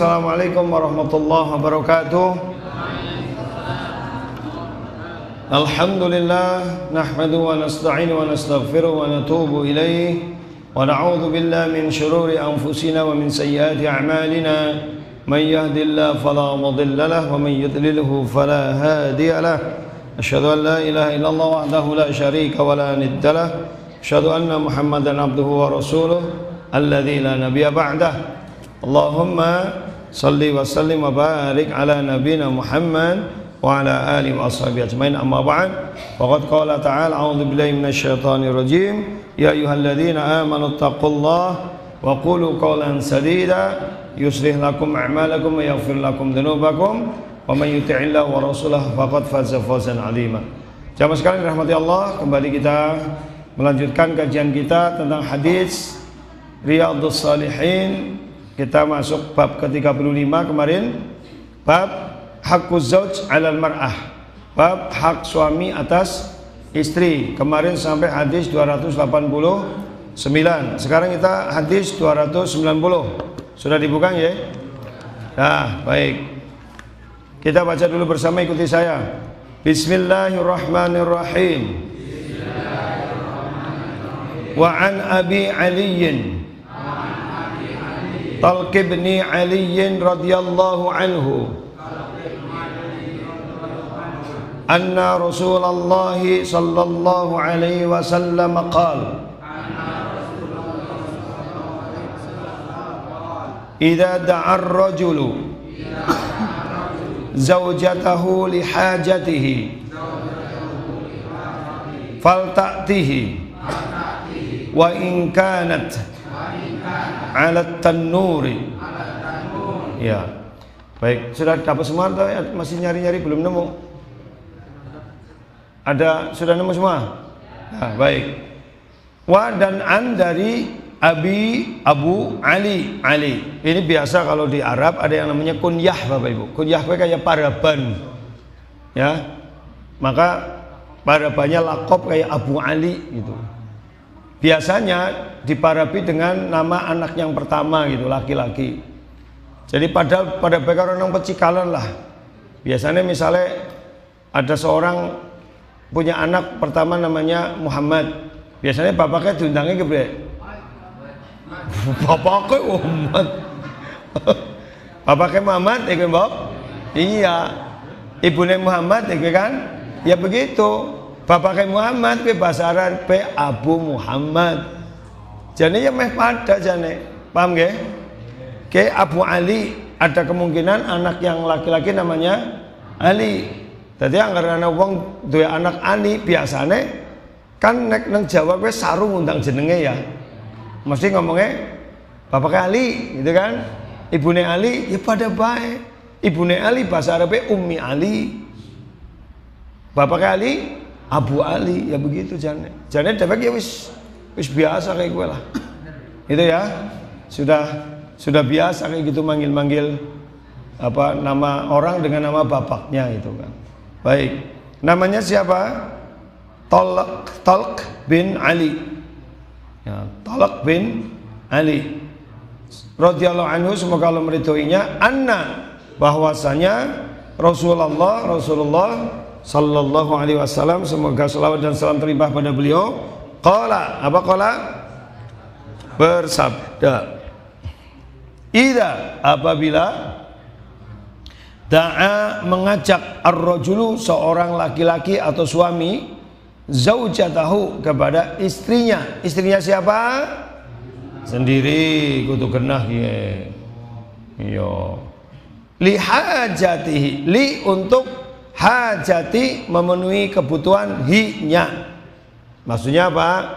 Assalamualaikum warahmatullahi wabarakatuh. Alhamdulillah, nahmadu wa nasta'inu wa nastaghfiru wa natubu ilaih wa na'udzu billahi min syururi anfusina wa min sayyiati a'malina. Man yahdihillahu fala mudilla lahu wa man yudlilhu fala hadiya lahu. Asyhadu an la ilaha illallah wahdahu la syarika wa la nidda lahu. Asyhadu anna Muhammadan abduhu wa rasuluh alladzi la nabiyya ba'dah. Allahumma salli wa sallim wa barik ala nabiyina Muhammad wa ala alihi wa ashabihi ajmain, amma ba'd. Faqad qala ta'ala a'udzu billahi minasy syaithanir rajim, ya ayyuhalladzina amanu taqullaha wa qulu qawlan sadida yuslih lakum a'malakum wa yaghfir lakum dzunubakum wa may yuti'illaha wa rasulahu faqad faza fawzan 'azima. Jamaah sekalian rahmati Allah, kembali kita melanjutkan kajian kita tentang hadis Riyadhus Shalihin. Kita masuk bab ke-35 kemarin, bab haqquz zauj 'alal mar'ah, bab hak suami atas istri. Kemarin sampai hadis 289. Sekarang kita hadis 290. Sudah dibuka ya? Nah, baik. Kita baca dulu bersama, ikuti saya. Bismillahirrahmanirrahim. Wa an Abi Aliyin Talq bin Ali radhiyallahu anhu anna Rasulullah sallallahu alaihi wasallam qala idza da'a ar-rajulu zawjatahu li hajatihi falta'tihi wa in kanat alat tanuri. Ya, baik, sudah dapat semua atau ya, masih nyari-nyari belum nemu? Ada, sudah nemu semua? Nah, baik. Wa dan an dari Abu Ali. Ini biasa kalau di Arab ada yang namanya kunyah, Bapak Ibu. Kunyah kayak paraban, ya. Maka parabannya lakop kayak Abu Ali gitu. Biasanya diparabi dengan nama anak yang pertama gitu, laki-laki. Jadi pada bekar orang pecikalan lah. Biasanya misalnya ada seorang punya anak pertama namanya Muhammad. Biasanya bapaknya diundangnya ke bre. Bapaknya Muhammad. Bapaknya Muhammad, ya kan Bob? Iya. Ibunya Muhammad, ya kan? Ya begitu. Bapaknya Muhammad ke bahasa Arab Abu Muhammad. Jadi ya meh pada jane. Paham nggih? Ke Abu Ali ada kemungkinan anak yang laki-laki namanya Ali. Jadi anggar ana wong duwe anak Ali biasane kan nek nang Jawa kowe sarung ngundang jenenge ya. Mesti ngomongnya bapaknya Ali gitu kan. Ibune Ali ya pada bae. Ibune Ali bahasa Arabnya Ummi Ali. Bapaknya Ali Abu Ali, ya begitu jane. Jane dewek ya wis biasa kayak gue lah. Itu ya. Sudah biasa kayak gitu manggil-manggil apa nama orang dengan nama bapaknya itu kan. Baik. Namanya siapa? Talq bin Ali. Ya, Talq bin Ali. Radhiyallahu anhu, semoga Allah meridhoinya, anna bahwasanya Rasulullah sallallahu alaihi wasallam, semoga selawat dan salam terlimpah pada beliau, qala, apa qala? Bersabda, idza, apabila da'a mengajak ar-rajulu, seorang laki-laki atau suami, zaujatahu, kepada istrinya. Istrinya siapa? Sendiri kudu genah ya. Iya. Li hajatihi, li untuk hajati, memenuhi kebutuhan, hi-nya. Maksudnya apa?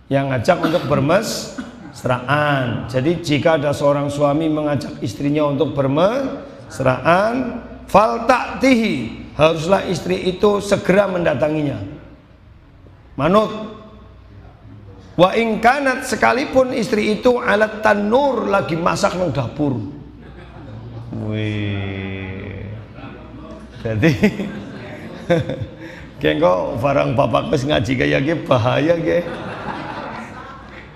Yang ngajak untuk bermesraan. Jadi jika ada seorang suami mengajak istrinya untuk bermesraan, falta'tihi, haruslah istri itu segera mendatanginya. Manut. Wa in kanat, sekalipun istri itu alat tanur, lagi masak nang dapur. Wih. Jadi kayak kok barang bapak wis ngaji kayak gini bahaya ge.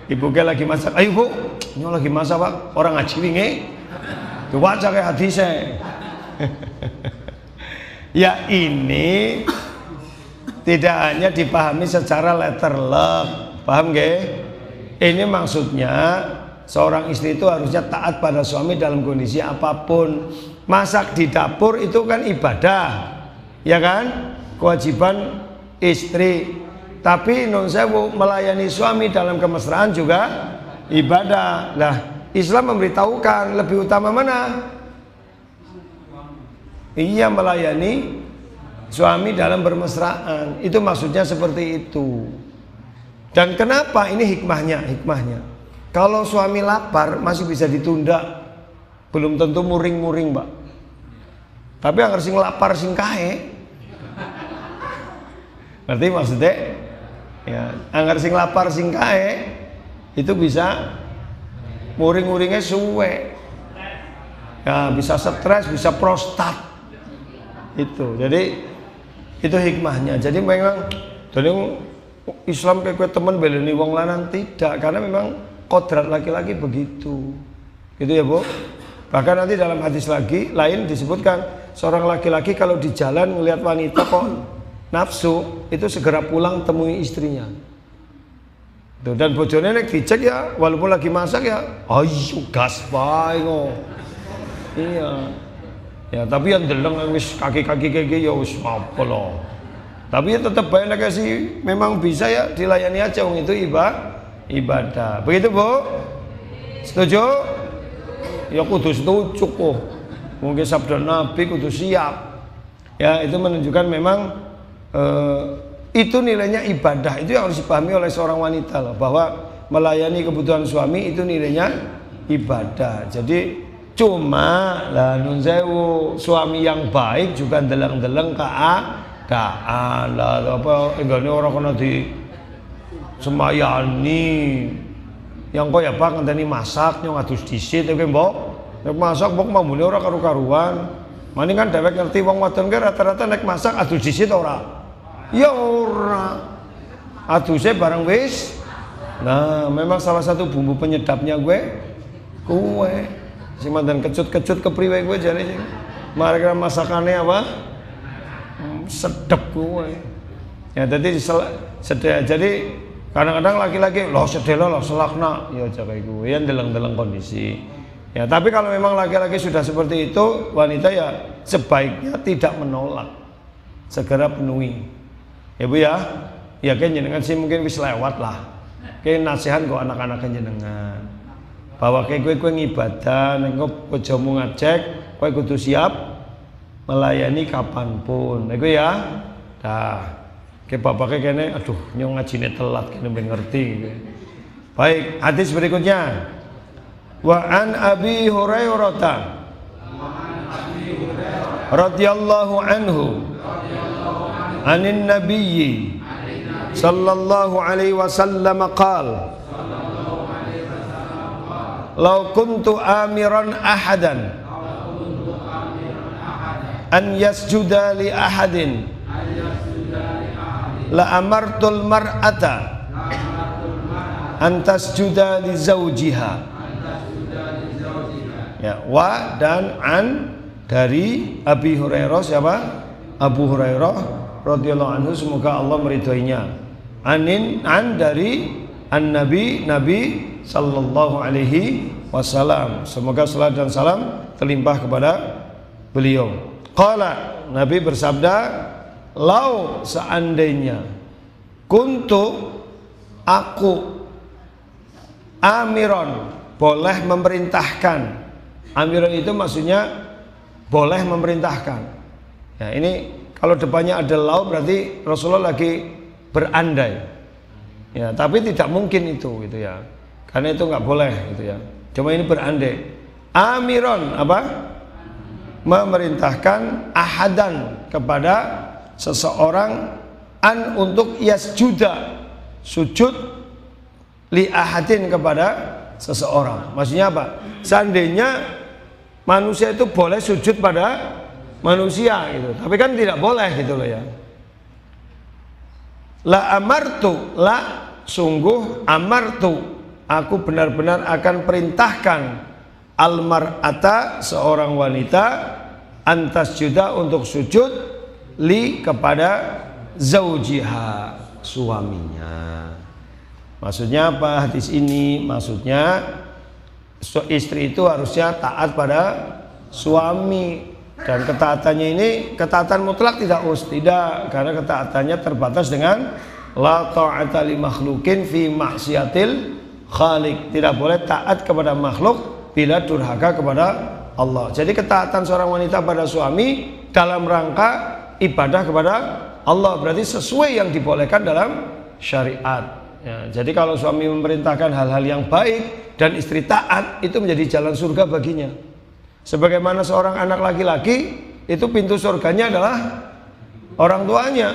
Ibu ke lagi masak, ayo bu, ini lagi masak pak, orang ngaji wingi. Diwaca kayak hadisnya. Ya ini tidak hanya dipahami secara letterlek, paham gak? Ini maksudnya seorang istri itu harusnya taat pada suami dalam kondisi apapun. Masak di dapur itu kan ibadah, ya kan? Kewajiban istri. Tapi non sewu melayani suami dalam kemesraan juga ibadah. Nah, Islam memberitahukan lebih utama mana? Iya, melayani suami dalam bermesraan. Itu maksudnya seperti itu. Dan kenapa ini hikmahnya? Hikmahnya, kalau suami lapar masih bisa ditunda. Belum tentu muring-muring, Mbak. Tapi yang sing lapar sing kae. Ngerti maksudnya? Ya, anggar sing lapar sing kae itu bisa muring-muringnya suwe. Ya, bisa stres, bisa prostat. Itu. Jadi itu hikmahnya. Jadi memang Islam kayak teman beleni wong lanang tidak, karena memang kodrat laki-laki begitu. Gitu ya, Bu. Bahkan nanti dalam hadis lagi lain disebutkan seorang laki-laki kalau di jalan melihat wanita kok nafsu, itu segera pulang temui istrinya. Tuh, dan bojone nek dicek ya walaupun lagi masak ya, ayo gas bae kok. Iya. Ya, tapi yang deleng wis kaki-kaki ya wis apa loh. Tapi ya tetap bae nek sih memang bisa ya dilayani aja, wong itu ibadah. Begitu, Bu? Setuju? Ya kudu setuju kok. Mungkin sabda Nabi kudu siap. Ya, itu menunjukkan memang itu nilainya ibadah. Itu yang harus dipahami oleh seorang wanita loh, bahwa melayani kebutuhan suami itu nilainya ibadah. Jadi cuma lah nun sewu suami yang baik juga deleng-deleng keadaan lah apa enggak ini orang kena di semayani yang kok ya Pak ngenteni masak nyong adus disit oke mbok nek masak mbok mamune ora karu-karuan maning kan dhewek ngerti wong wadon ki rata-rata nek masak adus disit ora ya ora aduse bareng wis. Nah memang salah satu bumbu penyedapnya gue kue si mantan kecut-kecut kepriwe gue jadi mereka masakannya apa sedep gue ya jadi kadang-kadang laki-laki loh sedelo loh selakna ya jaga gue yang deleng-deleng kondisi ya. Tapi kalau memang laki-laki sudah seperti itu, wanita ya sebaiknya tidak menolak, segera penuhi ya Bu ya. Ya kan jenengan sih mungkin wis lewat lah, kayak nasihat kok anak-anak jenengan bahwa kayak gue ngibadah, nengok kejamu ngajak, gue kudu siap melayani kapanpun, nego ya. Dah, kayak bapaknya kayaknya, aduh, nyong ngajine telat, kayaknya mengerti. Baik, hadis berikutnya. Wa an Abi Hurairah radhiyallahu anhu, anin Nabiyyi sallallahu alaihi wasallam qala Lau kuntu amiran ahadan an yasjuda li ahadin la amartul mar'ata an tasjuda li zawjiha. Ya, wa dan an dari Abi Hurairah, siapa? Abu Hurairah radhiyallahu anhu, semoga Allah meridhoinya. An dari Nabi sallallahu alaihi wasallam, semoga salat dan salam terlimpah kepada beliau. Qala, Nabi bersabda, lau seandainya kuntu aku amiron, boleh memerintahkan. Amiron itu maksudnya boleh memerintahkan. Ya, ini kalau depannya ada lau berarti Rasulullah lagi berandai. Ya, tapi tidak mungkin itu gitu ya. Karena itu nggak boleh gitu ya. Cuma ini berandai. Amiron apa? Memerintahkan ahadan kepada seseorang an untuk yasjuda, sujud li ahadin kepada seseorang. Maksudnya apa? Seandainya manusia itu boleh sujud pada manusia gitu. Tapi kan tidak boleh gitu loh ya. La amartu, la sungguh amartu, aku benar-benar akan perintahkan almar'ata seorang wanita antas juda untuk sujud li kepada zaujiha suaminya. Maksudnya apa hadis ini? Maksudnya istri itu harusnya taat pada suami, dan ketaatannya ini ketaatan mutlak tidak, karena ketaatannya terbatas dengan la ta'ata li makhlukin fi maksiatil khaliq. Tidak boleh taat kepada makhluk bila durhaka kepada Allah. Jadi ketaatan seorang wanita pada suami dalam rangka ibadah kepada Allah, berarti sesuai yang dibolehkan dalam syariat ya. Jadi kalau suami memerintahkan hal-hal yang baik dan istri taat, itu menjadi jalan surga baginya. Sebagaimana seorang anak laki-laki itu pintu surganya adalah orang tuanya,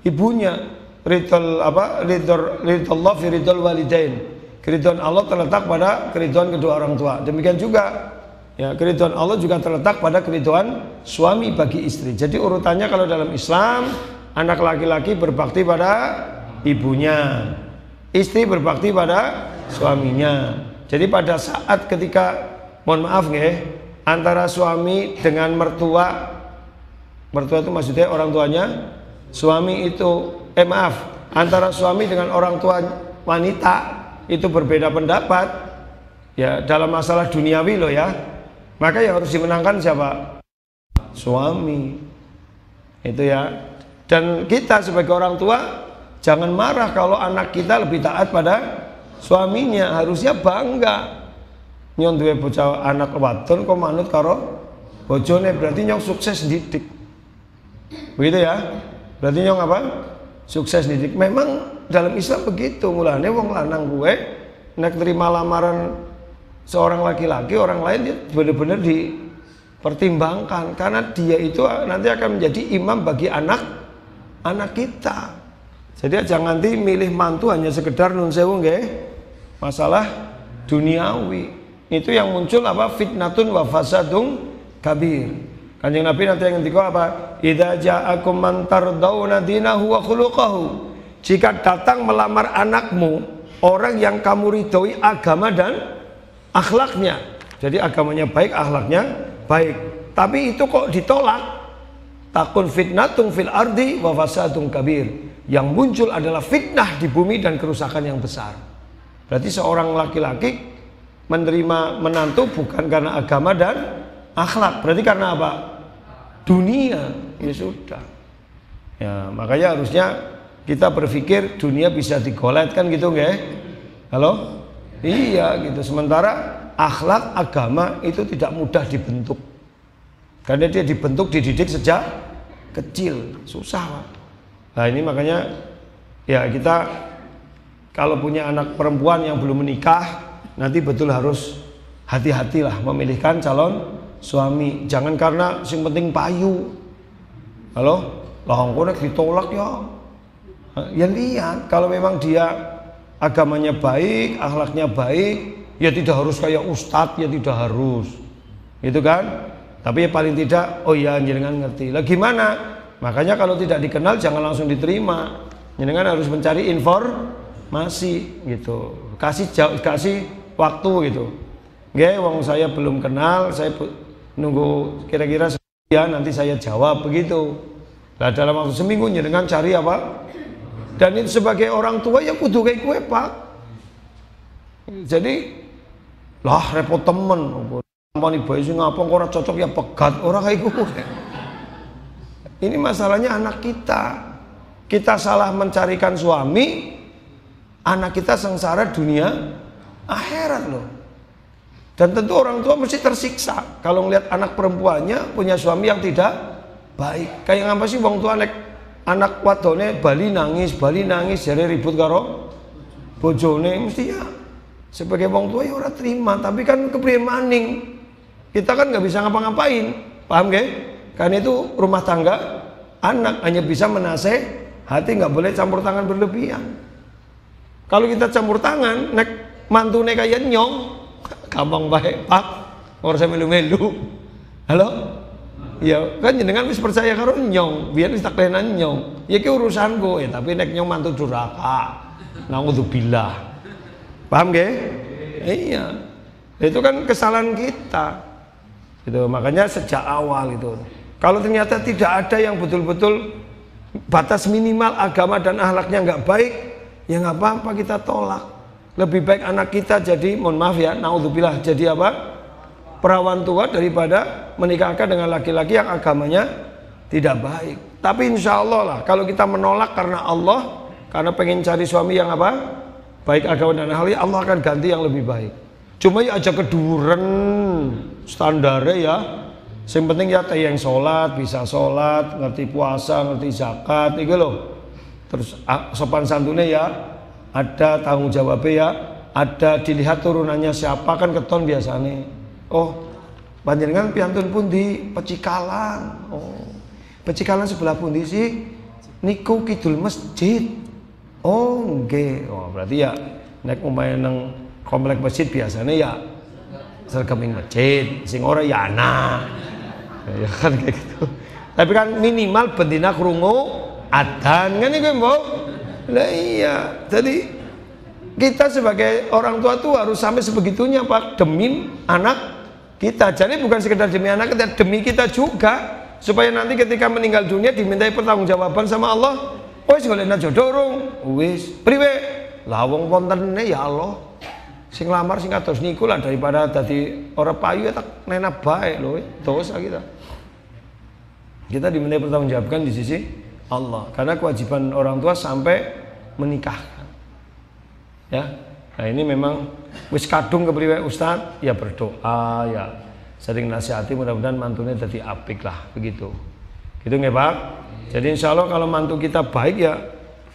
ibunya. Ridullah fi ridul walidain. Keridhaan Allah terletak pada keridhaan kedua orang tua. Demikian juga ya, keridhaan Allah juga terletak pada keridhaan suami bagi istri. Jadi urutannya kalau dalam Islam, anak laki-laki berbakti pada ibunya, istri berbakti pada suaminya. Jadi pada saat ketika, mohon maaf nggih, antara suami dengan mertua itu maksudnya orang tuanya suami itu antara suami dengan orang tua wanita itu berbeda pendapat ya dalam masalah duniawi loh ya, maka yang harus dimenangkan siapa? Suami itu ya. Dan kita sebagai orang tua jangan marah kalau anak kita lebih taat pada suaminya, harusnya bangga. Nyon duwe bocah anak wadon kok manut karo bojone, berarti nyong sukses didik. Begitu ya? Berarti nyong apa? Sukses didik. Memang dalam Islam begitu. Mulane wong lanang gue nek terima lamaran seorang laki-laki, orang lain dia benar-benar dipertimbangkan, karena dia itu nanti akan menjadi imam bagi anak kita. Jadi jangan nanti milih mantu hanya sekedar nun sewu nggih, masalah duniawi. Itu yang muncul apa? Fitnatun wa fasadun kabir. Kanjeng Nabi nanti yang ngendika apa? Idza ja'akum man tardawna dinahu wa khuluquhu. Jika datang melamar anakmu orang yang kamu ridhoi agama dan akhlaknya. Jadi agamanya baik, akhlaknya baik. Tapi itu kok ditolak? Takun fitnatun fil ardi wa fasadun kabir. Yang muncul adalah fitnah di bumi dan kerusakan yang besar. Berarti seorang laki-laki menerima menantu bukan karena agama dan akhlak, berarti karena apa? Dunia. Ya sudah ya, makanya harusnya kita berpikir dunia bisa digoletkan gitu nggak? Halo? Iya gitu. Sementara akhlak agama itu tidak mudah dibentuk, karena dia dibentuk dididik sejak kecil, susah Pak. Nah ini makanya ya kita kalau punya anak perempuan yang belum menikah, nanti betul harus hati-hatilah memilihkan calon suami. Jangan karena yang penting payu. Halo? Lah engko nek ditolak ya. Ya lihat kalau memang dia agamanya baik, akhlaknya baik, ya tidak harus kayak ustadz, ya tidak harus. Gitu kan? Tapi ya paling tidak oh iya jenengan ngerti. Lah gimana? Makanya kalau tidak dikenal jangan langsung diterima. Jenengan harus mencari informasi gitu. Kasih waktu gitu. Nggih, wong saya belum kenal, saya nunggu kira-kira ya nanti saya jawab begitu. Nah dalam waktu seminggu jenengan cari apa? Dan itu sebagai orang tua ya kudu kayak gue Pak. Jadi lah repot temen. Ampun ibu sing ngapa kok ora cocok ya pegat ora kayak gue. Ini masalahnya anak kita. Kita salah mencarikan suami, anak kita sengsara dunia akhirat loh. Dan tentu orang tua mesti tersiksa kalau ngelihat anak perempuannya punya suami yang tidak baik. Kayak ngapa sih wong tua anak wadone bali nangis jare ribut karo bojone, mesti ya sebagai wong tua ya ora terima, tapi kan kepriye maning. Kita kan nggak bisa ngapa-ngapain. Paham nggih? Kan itu rumah tangga anak hanya bisa menasehati, nggak boleh campur tangan berlebihan. Kalau kita campur tangan nek mantune kaya nyong, gampang baik Pak, orang saya melu-melu. Halo? Ya kan jenengan wis percaya karo nyong, biar wis taklenan nyong. Ya ki urusanku ya, tapi nek nyong mantu durhaka. Naudzubillah. Paham nggih? Iya. Itu kan kesalahan kita. Itu makanya sejak awal itu. Kalau ternyata tidak ada yang betul-betul batas minimal agama dan akhlaknya nggak baik, ya nggak apa-apa kita tolak. Lebih baik anak kita jadi, mohon maaf ya, naudzubillah, jadi apa? Perawan tua daripada menikahkan dengan laki-laki yang agamanya tidak baik. Tapi insya Allah lah, kalau kita menolak karena Allah, karena pengen cari suami yang apa? Baik agama dan akhlaknya, Allah akan ganti yang lebih baik. Cuma ya aja keduren standarnya ya. Yang penting ya yang sholat, bisa sholat, ngerti puasa, ngerti zakat, itu loh. Terus sopan santunnya ya, ada tanggung jawabnya ya, ada dilihat turunannya siapa, kan keton biasanya. Oh, panjenengan piantun pun di Pecikalan. Oh, Pecikalan sebelah pundi sih? Niku kidul masjid. Oh, nggih. Oh, berarti ya nek umpamane nang komplek masjid biasanya ya sergeming masjid, sing ora ya ana. Ya kan kayak gitu. Tapi kan minimal bendina krungu adzan kan iku, Mbok. Lah iya. Jadi kita sebagai orang tua tuh harus sampai sebegitunya, Pak, demi anak kita. Jadi bukan sekedar demi anak kita, demi kita juga, supaya nanti ketika meninggal dunia dimintai pertanggungjawaban sama Allah. Wis golekna jodoh rung, wis priwe? Lah wong wontene ya Allah. Sing lamar sing kados niku lah, daripada dadi ora payu ya tak nena bae lho, dosa kita. Kita dimintai pertanggungjawaban di sisi Allah, karena kewajiban orang tua sampai menikahkan. Ya. Nah, ini memang wis kadung kepriwe Ustaz, ya berdoa ya. Sering nasihati, mudah-mudahan mantunya jadi apik lah, begitu. Gitu nggih, Pak? Jadi insya Allah kalau mantu kita baik ya,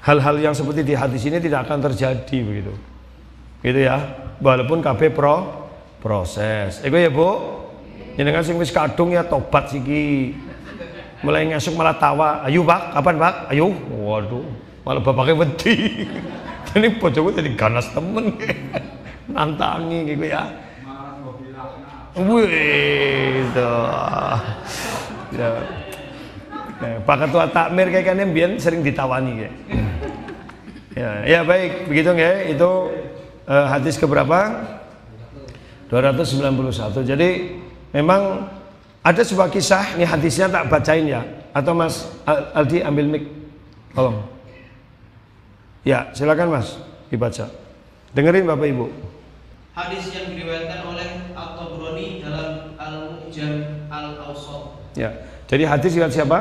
hal-hal yang seperti di hadis ini tidak akan terjadi, begitu. Gitu ya. Walaupun KB proses. Iku ya, Bu. Jenengan sing wis kadung ya tobat siki. Mulai ngesuk malah tawa. Ayo, Pak, kapan, Pak? Ayo. Waduh, malah bapaknya wedi. Jadi bojoku jadi ganas temen. Nantangi gitu ya. Wih, itu. Ya. Pak Ketua Takmir kayak kan mbiyen sering ditawani kayak. Ya baik, begitu nggih. Itu hadis keberapa? 291. Jadi memang ada sebuah kisah, ini hadisnya tak bacain ya. Atau Mas Aldi ambil mic, tolong. Ya, silakan Mas, dibaca. Dengerin Bapak Ibu. Hadis yang diriwayatkan oleh At-Tabrani dalam Al-Mu'jam Al-Awsat. Ya, jadi hadis riwayat siapa?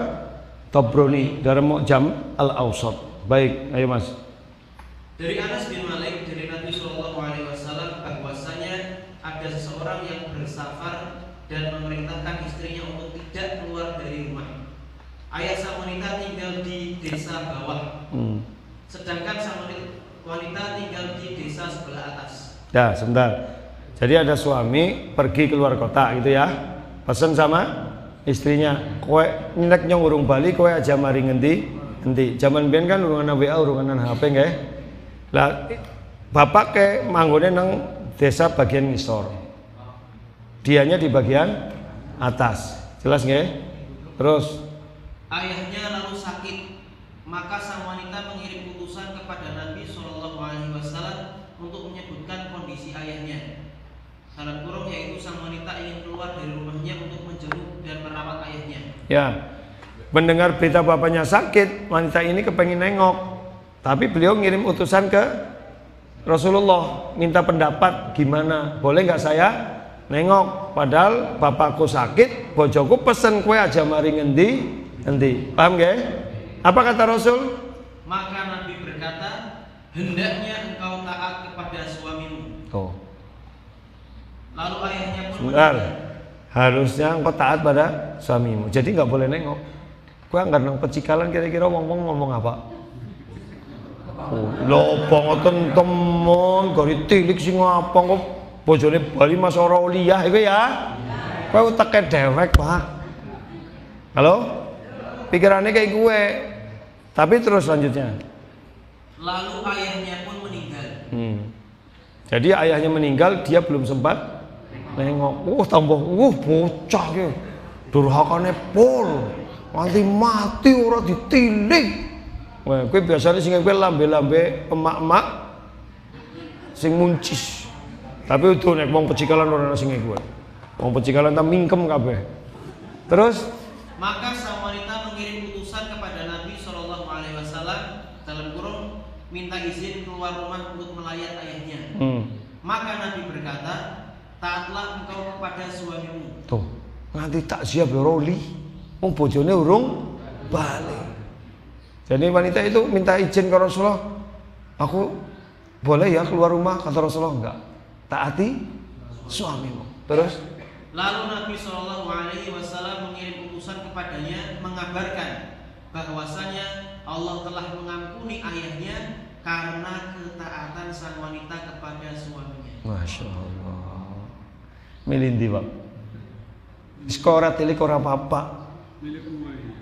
Tabrani dalam Mu'jam Al-Awsat. Baik, ayo Mas. Dari Anas bin Malik dari Nabi Shallallahu Alaihi Wasallam bahwasanya ada seseorang yang bersafar dan memerintahkan istrinya untuk tidak keluar dari rumah. Ayah sang wanita tinggal di desa bawah, sedangkan sang wanita tinggal di desa sebelah atas. Ya, sebentar. Jadi ada suami pergi keluar kota gitu ya, pesan sama istrinya, kowe nek nyong urung bali, kowe aja mari ngendi. Zaman biyen kan urungan WA, urungan HP nggih. Lah bapak ke manggone nang desa bagian ngisor. Dianya di bagian atas. Jelas nggih? Terus ayahnya lalu sakit, maka sang wanita mengirim utusan kepada Nabi Shallallahu Alaihi Wasallam untuk menyebutkan kondisi ayahnya. Dalam kurung yaitu sang wanita ingin keluar dari rumahnya untuk menjenguk dan merawat ayahnya. Ya, mendengar berita bapaknya sakit, wanita ini kepengen nengok, tapi beliau ngirim utusan ke Rasulullah, minta pendapat gimana, boleh nggak saya nengok? Padahal bapakku sakit, bojoku pesen kue aja mari ngendi. Paham gak? Apa kata Rasul? Maka Nabi berkata, hendaknya engkau taat kepada suamimu. Oh. Lalu ayahnya pun benar. Harusnya engkau taat pada suamimu. Jadi nggak boleh nengok. Kue nggak nang Pecikalan kira-kira ngomong apa? Lopo ngoten temen, gari tilik sing apa kok bojone Bali Mas ora uliyah iku ya. Kowe teke dewek, Pak. Halo? Pikirannya kayak gue. Tapi terus selanjutnya. Lalu ayahnya pun meninggal. Jadi ayahnya meninggal, dia belum sempat nengok. Tambah bocah ki. Durhakane pol. Nganti mati ora ditilik. Wah, kowe biasanya sing kowe lambe-lambe emak-emak sing muncis. Tapi utuh nek wong pecikalan ora ana sing kuwi. Wong pecikalan ta mingkem kabeh. Terus maka sang wanita mengirim utusan kepada Nabi Shallallahu Alaihi Wasallam dalam kurung minta izin keluar rumah untuk melayat ayahnya. Maka Nabi berkata, taatlah engkau kepada suamimu. Tuh, nanti tak siap ya roli. Wong bojone urung balik. Jadi wanita itu minta izin ke Rasulullah. Aku boleh ya keluar rumah, kata Rasulullah. Enggak. Taati suamimu. Terus lalu Nabi Shallallahu Alaihi Wasallam mengirim utusan kepadanya mengabarkan bahwasanya Allah telah mengampuni ayahnya karena ketaatan sang wanita kepada suaminya. Masya Allah. Milindi Pak. Sekolah tilik ora apa-apa.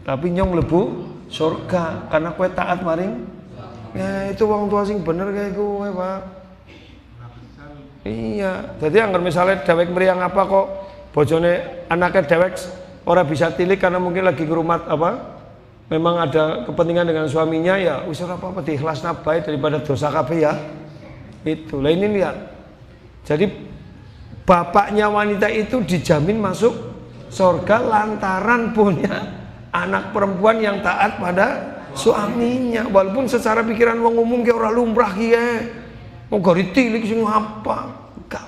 Tapi nyong lebu surga karena kue taat maring. Ya itu wong tua sing bener kayak gue Pak. Iya. Jadi anggar misalnya dewek meriang apa kok bojone anaknya dewek ora bisa tilik karena mungkin lagi ngerumat apa? Memang ada kepentingan dengan suaminya ya wis ora apa-apa diikhlasna bae daripada dosa kabeh ya. Itu. Lah ini lihat. Jadi bapaknya wanita itu dijamin masuk surga lantaran punya anak perempuan yang taat pada suaminya. Walaupun secara pikiran wong umum ki ora lumrah ki ya. Wong gari tilik sing apa? Enggak.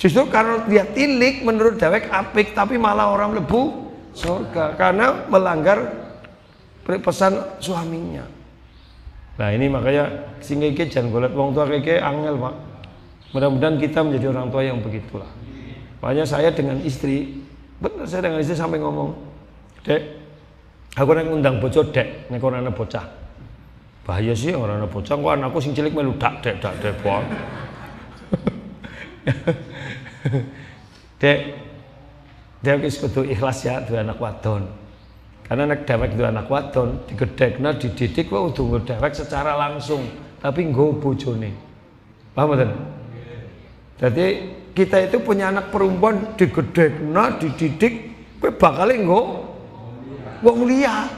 Justru karena dia tilik menurut dewek apik tapi malah orang lebu surga karena melanggar pesan suaminya. Nah ini makanya sing iki jan golek wong tua keke angel Pak. Mudah-mudahan kita menjadi orang tua yang begitulah. Makanya saya dengan istri, benar saya dengan istri sampai ngomong, Dek, aku nek ngundang bojo Dek, nek ora ana bocah. Bahaya sih ora ana bocah, kok anakku sing cilik melu dak Dek Pak. Dek wis kudu ikhlas ya duwe anak wadon. Karena nek dewek itu anak wadon, digedhekna dididik wae udah nggo dewek secara langsung, tapi nggo bojone. Paham mboten? Jadi kita itu punya anak perempuan digedhekna dididik, kowe bakal nggo wong liya.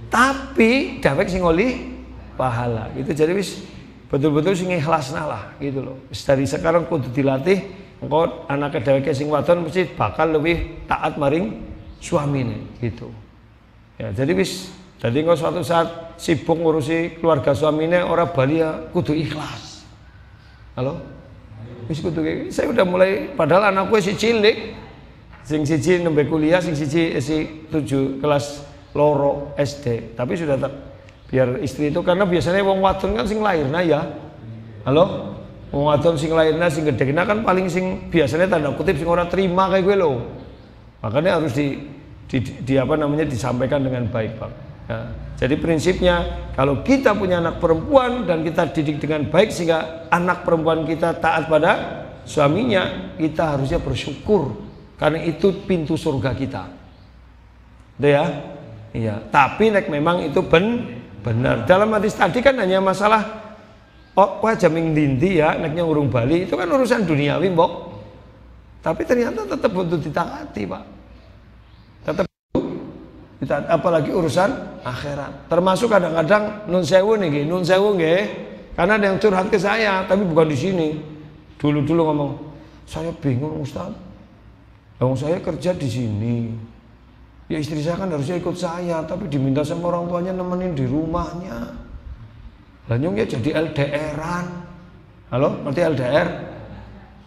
Tapi dewek sing ngoli pahala. Gitu jadi wis betul-betul sing ikhlasna lah gitu loh. Wis dari sekarang kudu dilatih, engko anake deweke sing wadon mesti bakal lebih taat maring suamine gitu. Ya, jadi engko suatu saat sibuk ngurusi keluarga suaminya ora bali ya kudu ikhlas. Halo? Wis kudu saya udah mulai padahal anakku si cilik. Sing siji nembe kuliah, sing siji isi 7 kelas loro SD. Tapi sudah biar istri itu karena biasanya wong wadon kan sing lairna ya. Halo? Wong wadon sing lairna sing gedhekna kan paling sing biasanya tanda kutip sing ora terima kayak gue lho. Makanya harus disampaikan dengan baik Pak. Ya, jadi prinsipnya kalau kita punya anak perempuan dan kita didik dengan baik sehingga anak perempuan kita taat pada suaminya, kita harusnya bersyukur karena itu pintu surga kita. Udah ya? Iya. Tapi nek memang itu benar. Dalam hadis tadi kan hanya masalah wajah mingdindi ya, neknya urung bali itu kan urusan duniawi mbok. Tapi ternyata tetap butuh ditaati Pak. Apalagi urusan akhirat. Termasuk kadang-kadang nun sewu nggih. Karena ada yang curhat ke saya, tapi bukan di sini. Dulu ngomong, saya bingung Ustaz. Saya kerja di sini. Ya istri saya kan harusnya ikut saya, tapi diminta sama orang tuanya nemenin di rumahnya. Lanyong ya jadi LDR-an. Halo, ngerti LDR?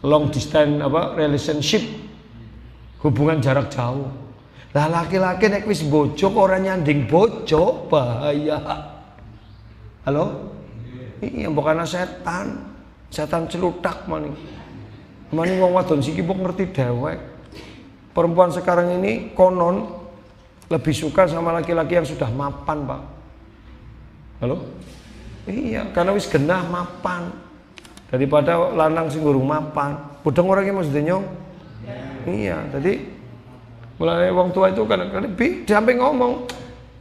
Long distance relationship. Hubungan jarak jauh. Lah laki-laki nek wis bojo kok ora nyanding bojo bahaya. Halo? Iya bukan setan. Setan celutak maning. Maning wong wadon siki kok ngerti dewek. Perempuan sekarang ini konon lebih suka sama laki-laki yang sudah mapan, Pak. Halo? Iya, karena wis genah mapan. Daripada lanang sing gurung mapan. Budeng ora ki maksudnya nyong. Iya, jadi mulai wong tua itu kadang-kadang sampai ngomong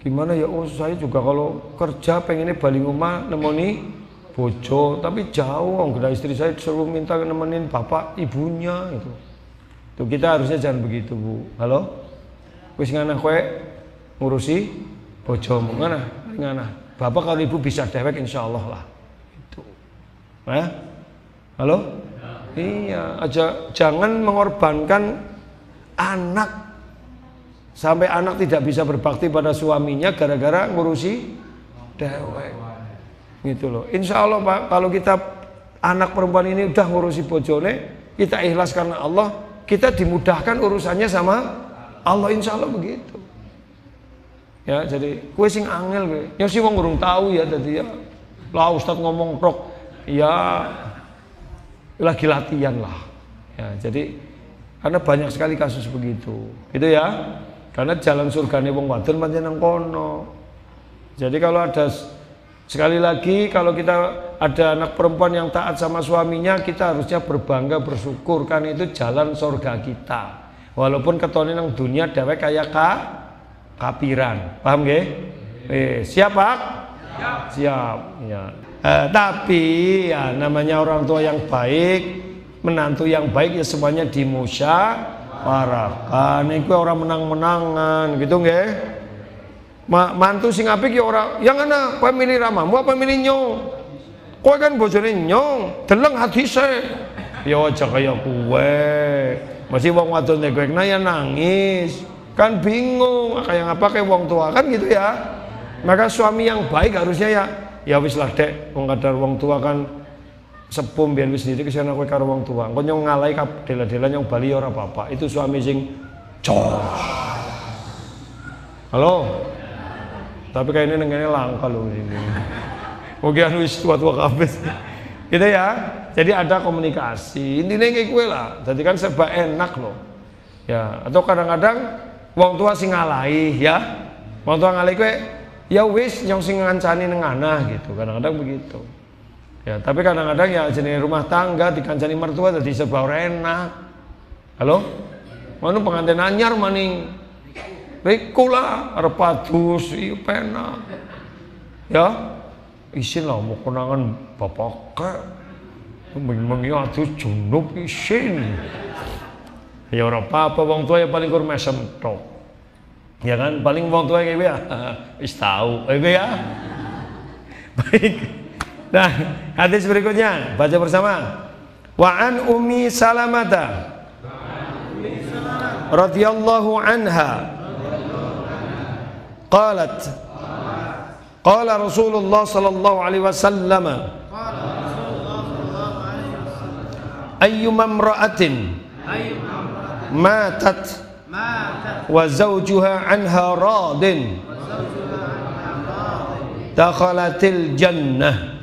gimana ya saya juga kalau kerja pengennya balik rumah nemoni bojo tapi jauh karena istri saya disuruh minta nemenin bapak ibunya itu. Tuh kita harusnya jangan begitu Bu. Halo? Wis ngana kowe ngurusi bojomu ngana. Bapak kalau ibu bisa dewek insyaallah lah. Itu. Halo? Iya, jangan mengorbankan anak sampai anak tidak bisa berbakti pada suaminya gara-gara ngurusi dewek. Gitu loh. Insya Allah Pak, kalau kita anak perempuan ini udah ngurusi bojone, kita ikhlas karena Allah, kita dimudahkan urusannya sama Allah, insya Allah begitu. Ya, jadi kue sing angel kue. Ya sih wong urung tahu ya tadi ya. Lah Ustadz ngomong tok, ya lagi latihan lah. Ya, jadi karena banyak sekali kasus begitu. Gitu ya. Karena jalan surgane wong wadon pancen nang kono. Jadi kalau ada, sekali lagi, kalau kita ada anak perempuan yang taat sama suaminya, kita harusnya berbangga, bersyukur, kan itu jalan surga kita. Walaupun ketone nang dunia dewek kayak kapiran, paham nggih? Siap Pak? Siap. Ya. Tapi ya namanya orang tua yang baik, menantu yang baik ya semuanya dimusyawarahkan. Iku orang menang-menangan, gitu nggih? Mantu sing apik ya ora, yang ana kowe milih ramamu apa milih nyong? Kowe kan bojone nyong, deleng hadise. Ya aja kaya kowe. Masih wong wadon nek kowe ya nangis. Kan bingung kayak ngapa kayak wong tua kan gitu ya. Maka suami yang baik harusnya ya wis lah dek, wong kadar wong tua kan sepuh biyen wis sendiri kesana kowe karo wong tua. Engko nyong ngalahi dela-dela nyong bali ora apa-apa. Itu suami sing jos. Halo. Tapi kayaknya nengennya langka loh ini. Mungkin wis tua-tua kabeh. Gitu ya. Jadi ada komunikasi. Intinya kayak gue lah. Jadi kan serba enak loh. Ya, atau kadang-kadang wong tua sing ngalahi ya. Wong tua ngalahi gue ya wis nyong sing ngancani nang ana gitu. Kadang-kadang begitu. Ya, tapi kadang-kadang ya jenenge rumah tangga dikancani mertua dadi serba ora enak. Halo? Manu pengantin anyar maning. Rikula arep padus iya penak. Ya, isin lah mau konangan bapak mengi adus junub isin. Ya ora apa-apa wong tua ya paling kur mesem tok. Ya kan paling wong tua kayak ya wis tahu. Ya. Baik. Nah, hadis berikutnya baca bersama. Wa an Ummi Salamata radhiyallahu anha qalat qala Rasulullah sallallahu alaihi wasallam ayyuma imra'atin matat wa zawjuha anha radin dakhalatil jannah.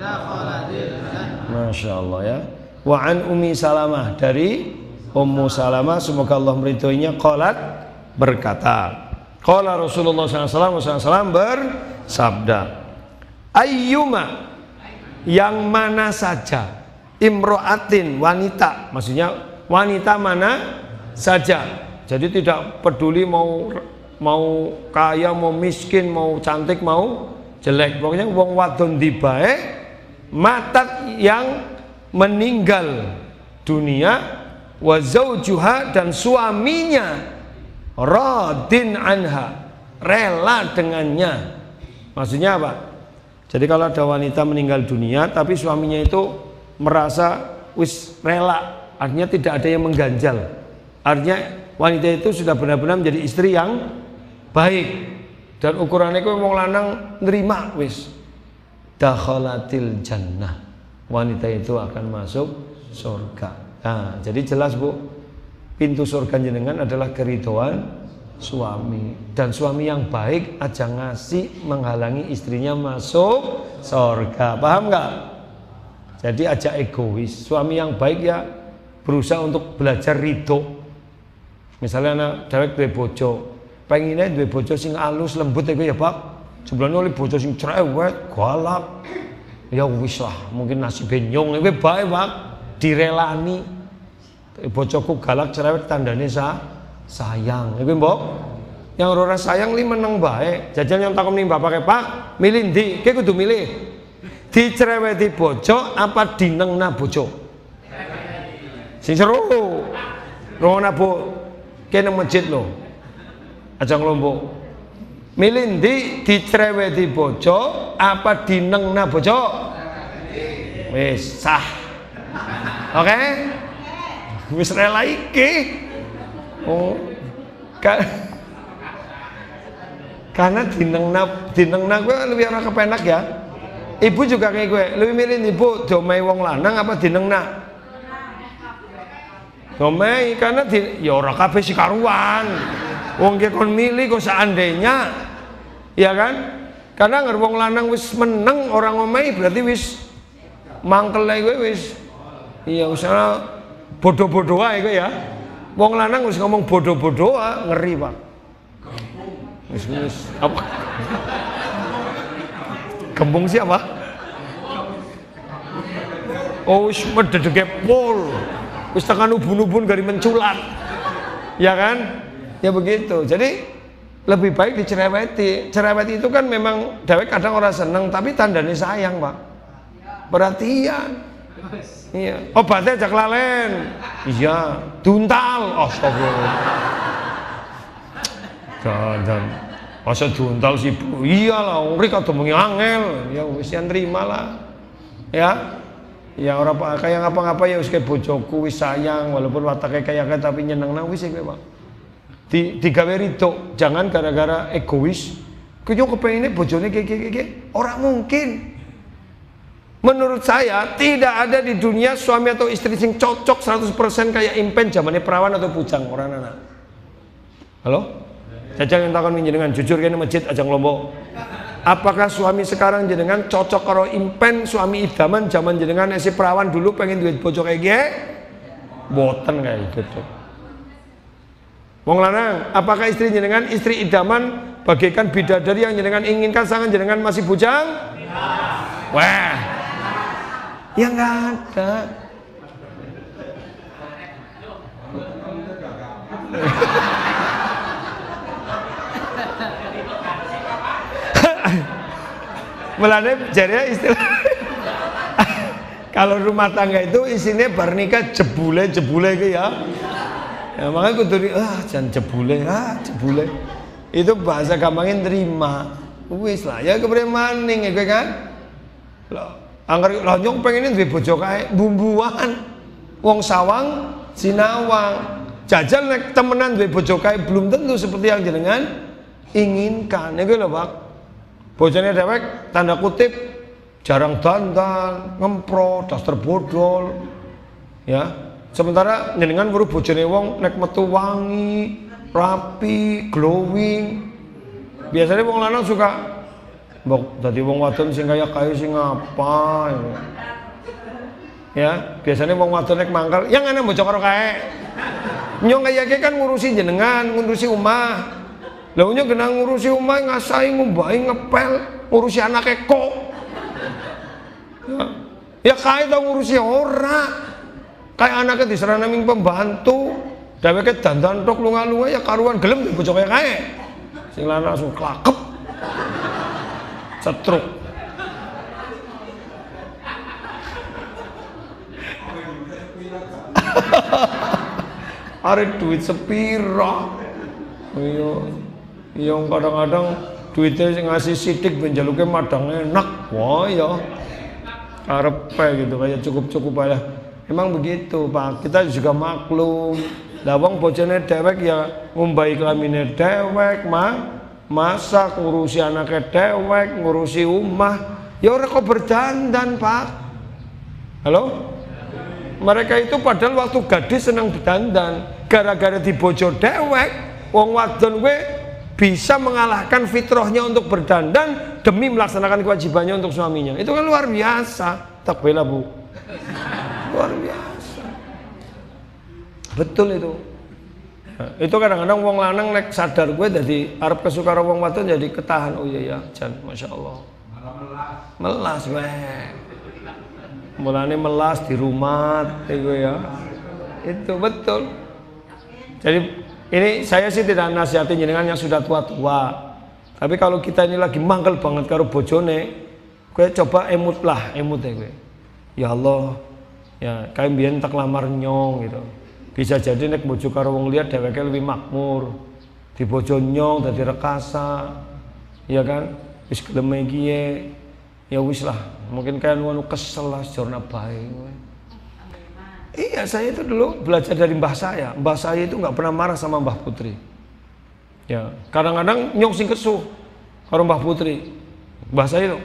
Masya Allah ya. Wa an Ummi Salamah, dari Ummu Salamah semoga Allah meridhoinya, qalat berkata, qala Rasulullah SAW bersabda, ayyuma, yang mana saja, imro'atin, wanita, maksudnya wanita mana saja. Jadi tidak peduli mau kaya, mau miskin, mau cantik, mau jelek, pokoknya wong wadon dibae matat yang meninggal dunia, wa zaujuha, dan suaminya radin anha, rela dengannya. Maksudnya apa? Jadi kalau ada wanita meninggal dunia tapi suaminya itu merasa wis rela, artinya tidak ada yang mengganjal, artinya wanita itu sudah benar-benar menjadi istri yang baik dan ukurannya kowe wong lanang nerima wis, dakhalatil jannah, wanita itu akan masuk surga. Nah, jadi jelas Bu, pintu surga jenengan adalah keridhaan suami, dan suami yang baik aja ngasih menghalangi istrinya masuk surga, paham nggak? Jadi aja egois. Suami yang baik ya berusaha untuk belajar ridho. Misalnya anak dewek duwe bojo, pengennya duwe bojo sing alus lembut ya Pak, sebelumnya oleh bojo sing cerewet galak, ya wis lah mungkin nasibnya nyong itu baik Pak, direlani. Bojoku galak cerewet tandane sayang. Iku mbok. Yang ora sayang li meneng bae. Jajan yang takon ning bapake, Pak, milih ndi? Ki kudu milih. Dicereweti bojo apa dinengna bojo? Sing seru. Rono Bu. Kene masjid lho. Aja nglompok. Milih ndi, dicereweti bojo apa dinengna bojo? Wis sah. Oke? Wis rela iki. Oh. Karena dinengna gue lebih ora kepenak ya. Ibu juga kayak gue, lebih milih ibu domai wong lanang apa dinengna? Domai karena ya ora kabeh si karuan. Wong ki kon milih kok seandainya, ya kan? Karena ngar wong lanang wis meneng orang omahi berarti wis mangkel ae kowe wis. Iya usah bodoh-bodoh ae kowe ya. Wong lanang wis ngomong bodoh-bodoh ngeri, Pak. Wis apa? Gembung siapa? Oh wis mededege pol. Wis tekan ubun-ubun gari menculat. Ya kan? Ya begitu. Jadi lebih baik dicereweti. Cerewet itu kan memang dewek kadang orang seneng tapi tandanya sayang, Pak. Perhatian. Iya. Obatnya aja kelalen. Iya. Duntal. Astagfirullah. Jangan. Masa duntal sih Bu? Iyalah, ngri ketemu angel. Ya wis yang terimalah. Ya. Ya ora kayak ngapa-ngapa ya wis kayak bojoku wis sayang walaupun watake kayak tapi nyenengna wis kowe, Pak. Digawe ridho, jangan gara-gara egois. Kowe kepengine bojone kayak ora mungkin. Menurut saya tidak ada di dunia suami atau istri sing cocok 100% kayak impen zamannya perawan atau bujang orang anak. Halo? Jajang yang takon jenengan jujur kene masjid ajang Lombok. Apakah suami sekarang jenengan cocok karo impen suami idaman zaman jenengan esi perawan dulu pengen duit bojo kayak gie? Boten kayak gitu. Wong lanang, apakah istri jenengan istri idaman bagaikan bidadari yang jenengan inginkan sangat jenengan masih bujang? Wah. Ya enggak ada. Mulane jadinya istilah kalau rumah tangga itu isinya bar nikah jebule itu ya. Ya makanya kudu jangan jebule itu bahasa gampangnya terima wis lah ya kepriye maning ya kowe kan lho angger nyong pengen duwe bojo kae bumbuan wong sawang sinawang jajal nek temenan duwe bojo kae belum tentu seperti yang jenengan inginkan niku lho Pak. Bojone dewek tanda kutip jarang dandan, ngempro, daster bodol. Ya. Sementara jenengan weruh bojone wong nek metu wangi, rapi, glowing. Biasanya wong lanang suka mbok dadi wong wadon sing kaya sing apa. Ya, biasanya wong wadon nek mangkal, yang ana bojo karo kae. Nyong kaya kan ngurusi jenengan, ngurusi omah. Lah nyong kena ngurusi omah ngasai ngumbahi ngepel, ngurusi anake kok. Ya kae tau ngurusi ora. Kayak anaknya diserah naming pembantu, dheweke dandan tok lunga-lunga ya karuan gelem bojo kaya kae. Sing lanang langsung klakep. Cetruk. Arek duit sepira. Iya kadang-kadang duitnya ngasih sidik benjaluke madang enak. Wah ya. Karepe gitu kayak cukup-cukup aja. Emang begitu Pak, kita juga maklum. Lah wong bojone dewek ya ngumbahi kelamine dewek, masak, ngurusi anaknya dewek, ngurusi omah. Ya ora kok berdandan, Pak. Halo? Mereka itu padahal waktu gadis senang berdandan, gara-gara di bojo dewek, wong wadon gue bisa mengalahkan fitrahnya untuk berdandan demi melaksanakan kewajibannya untuk suaminya. Itu kan luar biasa. Tak bela Bu. Luar biasa. Betul itu. Nah, itu kadang-kadang wong lanang nek sadar gue jadi arep kesuka wong wadon jadi ketahan. Oh iya ya, jan Masya Allah. Melas gue. Mulane melas di rumah gue ya. Itu betul. Jadi ini saya sih tidak nasihatin jenengan yang sudah tua-tua. Tapi kalau kita ini lagi mangkel banget karo bojone, gue coba emut ya gue. Ya Allah, ya kayak biyen tak lamar nyong gitu. Bisa jadi nek bojo karo wong liya dheweke lebih makmur. Di bojo nyong dadi rekasa. Ya kan? Wis gelem iki ya wis lah. Mungkin kan ngono kesel lah jorna bae. Iya, saya itu dulu belajar dari mbah saya. Mbah saya itu nggak pernah marah sama Mbah Putri. Ya, kadang-kadang nyong sing kesuh karo Mbah Putri. Mbah saya itu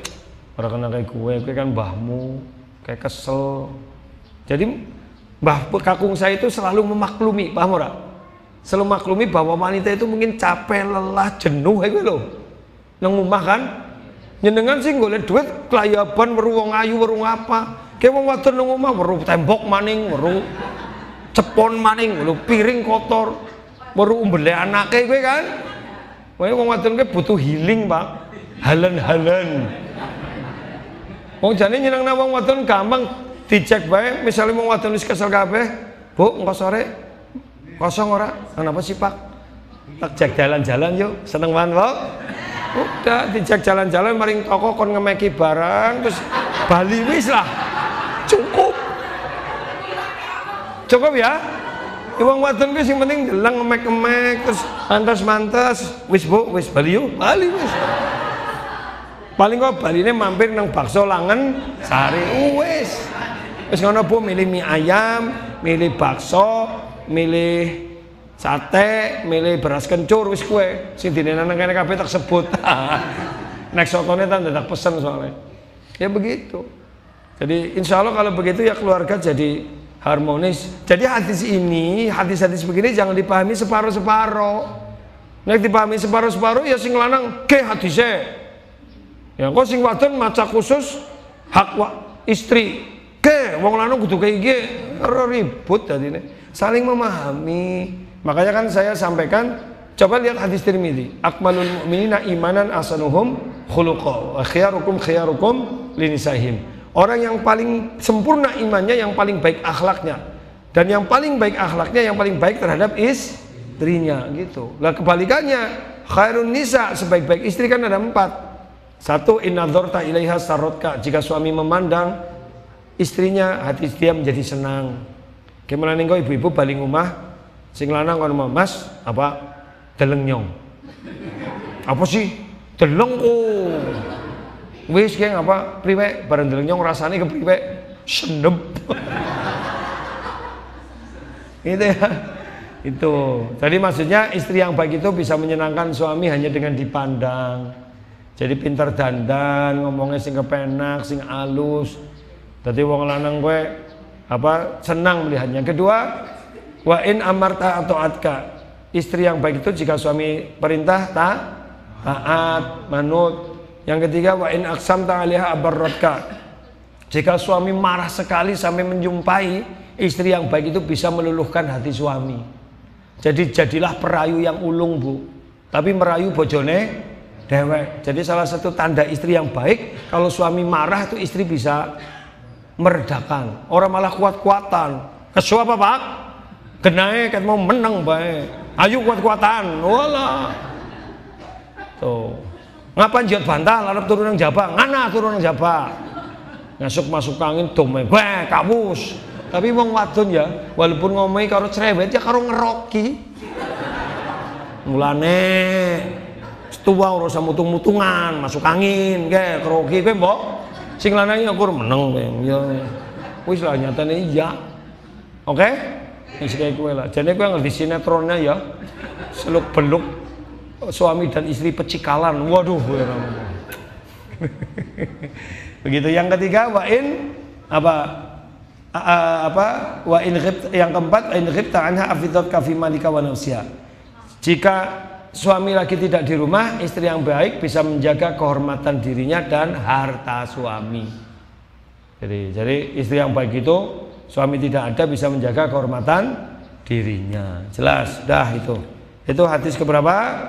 ora kena kayak gue kan mbahmu, kayak kesel. Jadi Mbah kakung saya itu selalu memaklumi, paham ora? Selalu maklumi bahwa wanita itu mungkin capek, lelah, jenuh kayak gitu. Nang omah kan nyenengan sih golek duit kelayaban weru wong ayu weru apa. Kayak wong wadon nang omah weru tembok maning, weru cepon maning, weru piring kotor, weru umbele anake kowe kan. Kowe wong wadon kowe butuh healing, Pak. Halen-halen. Wong jane nyenengna wong wadon gampang dicek bae, misalnya wong wadon wis kesel kabeh, "Bu, engko sore kosong ora? Kenapa sih, Pak?" Tak cek jalan-jalan yuk, seneng banget, Pak. Udah dicek jalan-jalan maring toko kon ngemeki barang terus bali wis lah. Cukup ya. Wong wadon kuwi sing penting deleng ngemek-ngemek terus mantes-mantes wis Bu, wis bali yuk, bali wis. Paling kok baline mampir nang bakso Langen Sari wis. Wis ngono Bu, milih mie ayam, milih bakso, milih sate, milih beras kencur wis kowe. Sing dineneng kene kabeh tak sebut. Nek sotone tak pesen soalnya. Ya begitu. Jadi insya Allah kalau begitu ya keluarga jadi harmonis. Jadi hadis-hadis begini jangan dipahami separuh-separuh. Nek dipahami separuh-separuh ya sing lanang ke hadise. Ya kok sing wadon maca khusus hak istri. Ke wong lanang kudu kaya iki ribut dadine. Saling memahami. Makanya kan saya sampaikan coba lihat hadis Tirmidzi. Akmalul mu'minina imanan ahsanuhum khuluqa wa khiyarukum linisahim. Orang yang paling sempurna imannya, yang paling baik akhlaknya. Dan yang paling baik akhlaknya, yang paling baik terhadap istrinya gitu. Lah kebalikannya, khairun nisa, sebaik-baik istri kan ada 4. 1, innadzarta ilaiha sarotka. Jika suami memandang istrinya, hati dia menjadi senang. Gimana nih kok ibu-ibu bali ngomah, sing lanang kon Mas, apa? Deleng nyong. Apa sih? Deleng kok. Wis ki apa priwe bareng deleng nyong rasane kepriwe senep. Itu ya. Itu. Jadi maksudnya istri yang baik itu bisa menyenangkan suami hanya dengan dipandang. Jadi pintar dandan, ngomongnya sing kepenak, sing alus. Dadi wong lanang kowe apa senang melihatnya. Kedua, wa in amarta atau atka. Istri yang baik itu jika suami perintah taat, manut. Yang ketiga, wa in aqsamta 'alaiha abarratka. Jika suami marah sekali sampai menjumpai, istri yang baik itu bisa meluluhkan hati suami. Jadi jadilah perayu yang ulung, Bu. Tapi merayu bojone dewek. Jadi salah satu tanda istri yang baik, kalau suami marah itu istri bisa meredakan. Orang malah kuat-kuatan. Kesu apa, Pak? Genae ket mau menang bae. Ayo kuat-kuatan. Walah. Tuh. Ngapain jiat bantal, arep turun nang jaba, ngana turun nang jaba. Masuk angin dome, weh kamus. Tapi wong wadon ya, walaupun ngomongi karo cerewet ya karo ngeroki. Mulane setua ora usah mutung-mutungan, masuk angin kae keroki kowe mbok. Sing lanang aku meneng kowe. Ya wis lah nyatane iya. Oke? Wis kaya kowe lah. Jane kowe ngerti sinetronnya ya. Seluk-beluk suami dan istri pecikalan. Waduh, begitu. Yang ketiga, wa in yang keempat, in ghibta anha afidatka fi malika wa nafsiha. Jika suami lagi tidak di rumah, istri yang baik bisa menjaga kehormatan dirinya dan harta suami. Jadi istri yang baik itu suami tidak ada bisa menjaga kehormatan dirinya. Jelas, dah itu. Itu hadis keberapa?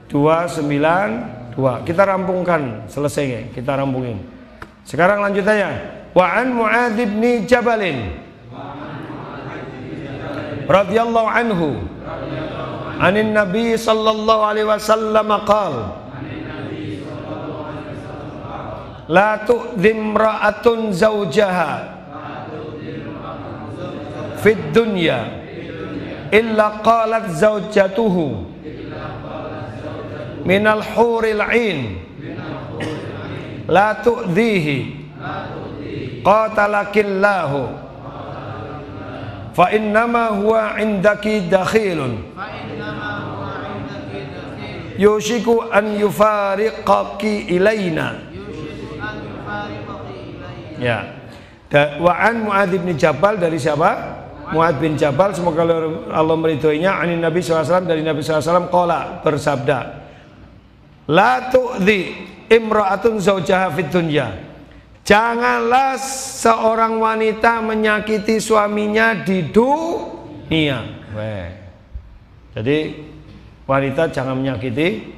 292. Kita rampungkan, selesai kita rampungin. Sekarang lanjutannya. Wa an Mu'adz bin Jabal radhiyallahu anhu anin Nabi sallallahu alaihi wasallam qala la tu'dhim ra'atun zawjaha fid dunya illa qalat zawjatuhu minal huril ain la tu'dhihi qatalakillahu Fa innama huwa indaki dakhilun. Yushiku an yufariqaki ilaina. Ya. Wa an Muadz bin Jabal, dari siapa? Muadz bin Jabal, semoga Allah meridhoinya, anin Nabi SAW, dari Nabi SAW qala, bersabda, la tu'dhi imra'atun zaujaha fid dunya. Janganlah seorang wanita menyakiti suaminya di dunia. Jadi wanita jangan menyakiti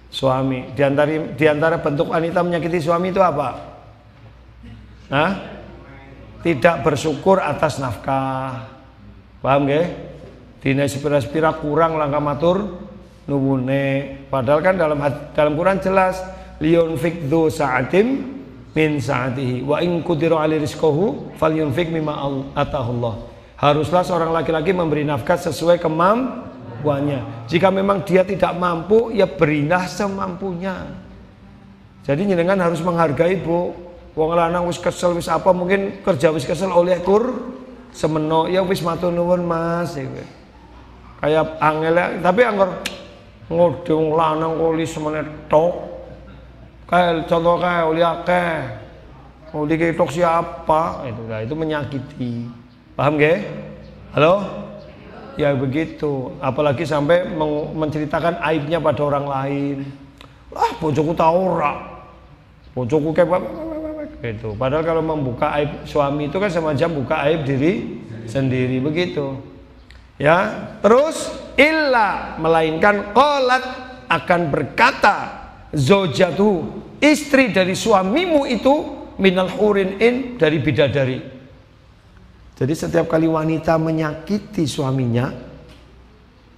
suami. Di antara bentuk wanita menyakiti suami itu apa? Hah? Tidak bersyukur atas nafkah. Paham nggih? Dina spira-spira kurang langkah matur nuwune. Padahal kan dalam Quran jelas, liyunfik dzu sa'atim min sa'atihi wa in qudira 'alaihi rizquhu falyunfik mimma atahullah. Haruslah seorang laki-laki memberi nafkah sesuai kemampuannya. Jika memang dia tidak mampu, ya berilah semampunya. Jadi jenengan harus menghargai, Bu. Wong lanang wis kesel wis apa, mungkin kerja wis kesel oleh semeno, ya wis matur nuwun Mas. Kayak angel, tapi anggur ngodong lanang kuli semene tok. Kayak contoh kayak oli akeh. Oli ketok siapa? Itu menyakiti. Paham nggih? Halo? Ya begitu. Apalagi sampai menceritakan aibnya pada orang lain. Wah, bojoku ta ora. Bojoku kayak gitu. Padahal kalau membuka aib suami itu kan semacam buka aib diri sendiri, begitu. Ya, terus illa, melainkan qalat, akan berkata zaujatu, istri dari suamimu itu, minal hurin in, dari bidadari. Jadi setiap kali wanita menyakiti suaminya,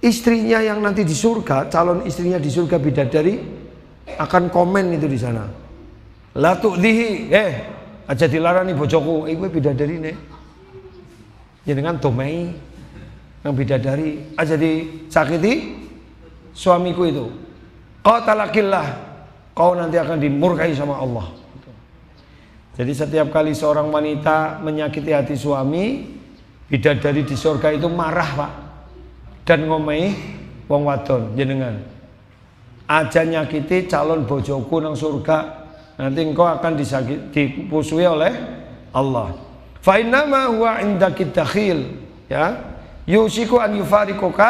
istrinya yang nanti di surga, calon istrinya di surga bidadari, akan komen itu di sana. La tu'dhihi, aja dilarani bojoku, kowe bidadari nih. Jenengan domei nang bidadari, aja disakiti suamiku itu. Qatalakillah, kau nanti akan dimurkai sama Allah. Jadi setiap kali seorang wanita menyakiti hati suami, bidadari di surga itu marah, Pak. Dan ngomei wong wadon jenengan. Aja nyakiti calon bojoku nang surga, nanti engkau akan dipusui oleh Allah. Fa innama huwa indaki dakhil, ya. Yusiku an yufariquka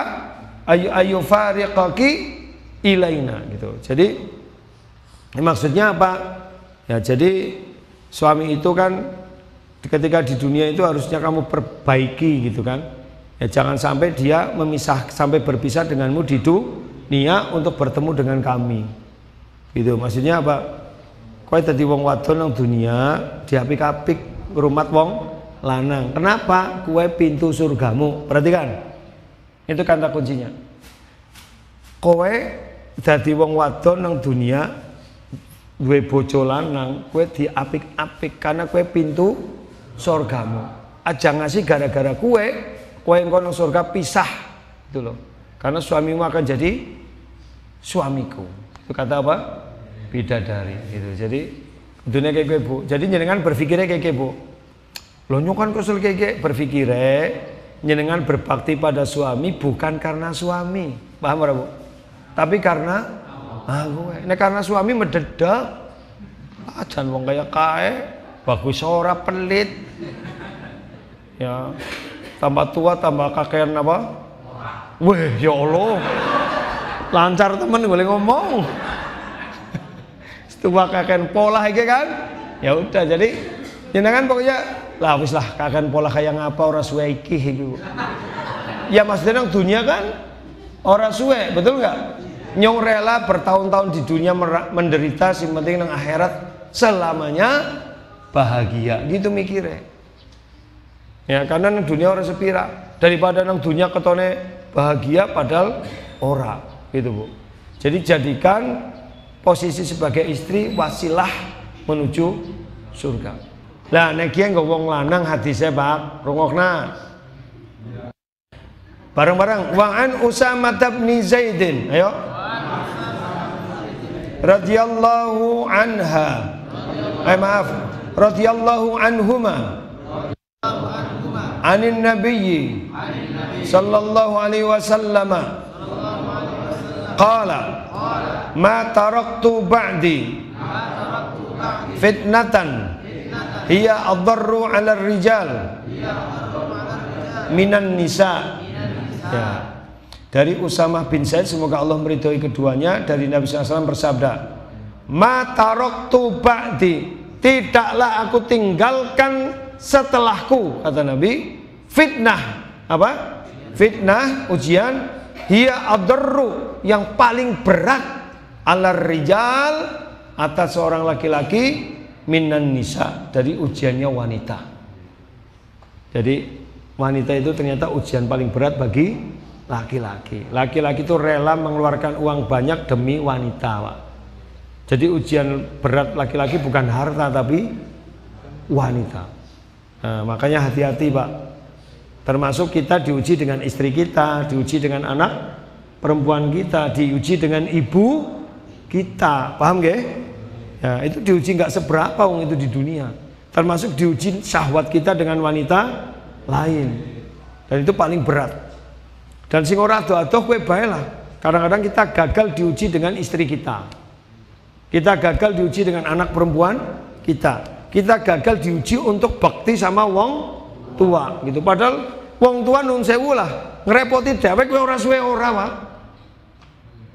ayufariqaki ilaina, gitu. Jadi maksudnya apa? Ya, jadi suami itu kan ketika di dunia itu harusnya kamu perbaiki, gitu kan. Ya, jangan sampai dia sampai berpisah denganmu di dunia untuk bertemu dengan kami. Gitu. Maksudnya apa? Kowe dadi wong wadon nang dunia diapik-apik ngrumat wong lanang. Kenapa? Kowe pintu surgamu. Perhatikan. Itu kata kuncinya. Kowe dadi wong wadon nang dunia duwe bojo lanang, kowe diapik-apik karena kowe pintu surgamu. Aja ngasih gara-gara kowe engko nang surga pisah. Itu loh. Karena suamimu akan jadi suamiku. Itu kata apa? Bidadari gitu. Jadi dunia kayak gue, Bu. Jadi jenengan berpikirnya kayak Bu. Lo nyokan kesel kayak berpikirnya jenengan berbakti pada suami bukan karena suami. Paham ora, Bu? Tapi karena gue. Nah, karena suami mendadak. Jan wong kaya kae, bagus ora pelit. Ya. Tambah tua tambah kakean apa? Weh, ya Allah. Lancar temen boleh ngomong. Tua kakek pola iki kan, ya udah. Jadi jenengan pokoknya lah wis lah kakek pola kayak ngapa ora suwe iki gitu. Ya maksudnya nang dunia kan ora suwe, betul nggak? Nyong rela bertahun-tahun di dunia menderita, sing penting nang akhirat selamanya bahagia, gitu mikirnya. Ya karena nang dunia ora sepira, daripada nang dunia ketone bahagia padahal ora, gitu Bu. Jadi jadikan posisi sebagai istri wasilah menuju surga. Lah nek ki nggo wong lanang hadise Pak, rungokna. Bareng-bareng wa an Usamah bin Zaidin, ayo. Radhiyallahu anha. Maaf, radhiyallahu anhuma. anin nabiyyi sallallahu alaihi wasallam qala ma taraktu ba'di fitnatan hiya adarru 'ala rijal minan nisa. Ya. Dari Usamah bin Zaid, semoga Allah meridhoi keduanya, dari Nabi SAW bersabda, ma taraktu ba'di, tidaklah aku tinggalkan setelahku, kata Nabi, fitnah. Apa? Fitnah, ujian, hiya adarru, yang paling berat, 'ala rijal, atas seorang laki-laki, minan nisa, dari ujiannya wanita. Jadi wanita itu ternyata ujian paling berat bagi laki-laki. Laki-laki itu rela mengeluarkan uang banyak demi wanita, Pak. Jadi ujian berat laki-laki bukan harta tapi wanita. Nah, makanya hati-hati, Pak. Termasuk kita diuji dengan istri kita, diuji dengan anak perempuan kita, diuji dengan ibu kita. Paham gak? Ya, itu diuji nggak seberapa wong itu di dunia. Termasuk diuji syahwat kita dengan wanita lain. Dan itu paling berat. Dan sing ora ado-ado kowe bae lah. Kadang-kadang kita gagal diuji dengan istri kita. Kita gagal diuji dengan anak perempuan kita. Kita gagal diuji untuk bakti sama wong tua gitu. Padahal wong tua nun sewu lah, ngerepoti dewek kowe ora suwe ora, Pak.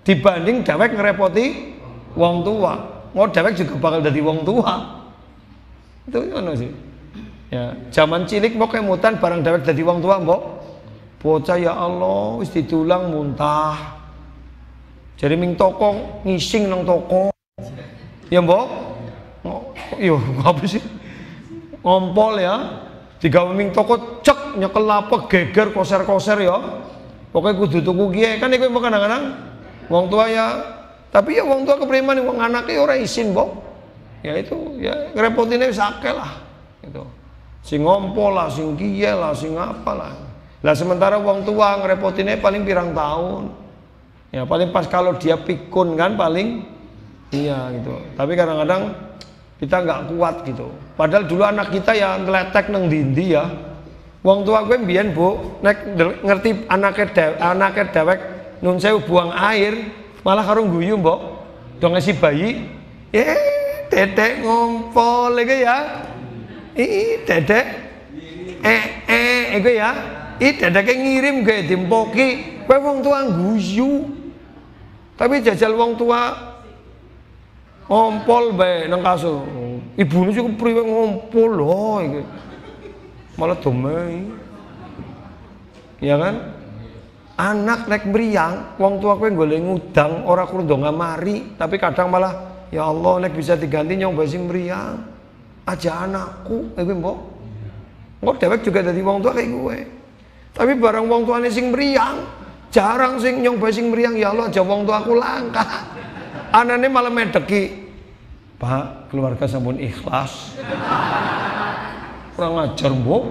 Dibanding dewek ngerepoti wong tua. Mau dewek juga bakal jadi wong tua. Itu gimana sih? Ya, zaman cilik mau kemutan barang dewek jadi wong tua, mbok. Bocah ya Allah wis ditulang muntah. Jadi ming toko ngising nang toko. Ya, mbok. Yo, apa sih? Ngompol ya. Digawe ming toko cek nyekel apa geger koser-koser ya. Pokoknya kudu tuku kiye kan iku kadang-kadang wong tua ya. Tapi ya wong tua kepriman wong anake ora isin, Mbok. Ya itu ya ngrepotine wis akeh lah gitu. Sing ngompol lah, sing kiye lah, sing apalah. Lah sementara wong tua ngrepotine paling pirang tahun. Ya paling pas kalau dia pikun kan paling iya gitu. Tapi kadang-kadang kita nggak kuat gitu. Padahal dulu anak kita ya ngeletek nang dindi ya. Wong tua gue mbiyen, Bu, nek ngerti anake dewek nun sewu buang air malah karo guyu, Mbok. Dong ngasih bayi, dedek ngompol iki ya. Dedek iku ya. Dedeke ngirim gawe dimpoki, kowe wong tua guyu. Tapi jajal wong tua ngompol bae nang kasur. Ibune cukup priwe ngompol lho iki. Malah domei. Ya kan? Anak nek mriyang, wong tua kowe golek ngudang ora krundu ngamari, tapi kadang malah ya Allah nek bisa diganti nyong sing mriyang. Aja anakku, Mbok. Engko dewek juga dadi wong tua kayak gue. Tapi barang wong tuane sing mriyang, jarang sing nyong sing mriyang, ya Allah aja wong tua aku langka. Anane malah medeki. Pak, keluarga sampun ikhlas. Kurang ajar, Mbok.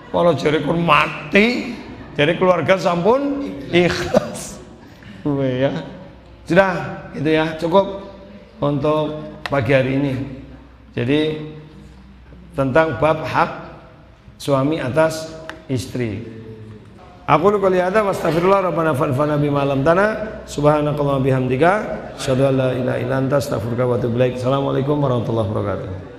Malah jare kon mati. Jadi keluarga sampun ikhlas. Ya. Sudah, itu ya, cukup untuk pagi hari ini. Jadi tentang bab hak suami atas istri. Aku qouli hadza wa astaghfirullah rabbana fa'alna bima lam tana subhanakallahumma bihamdika asyhadu an la ilaha illa anta astaghfiruka wa atubu ilaik. Assalamualaikum warahmatullahi wabarakatuh.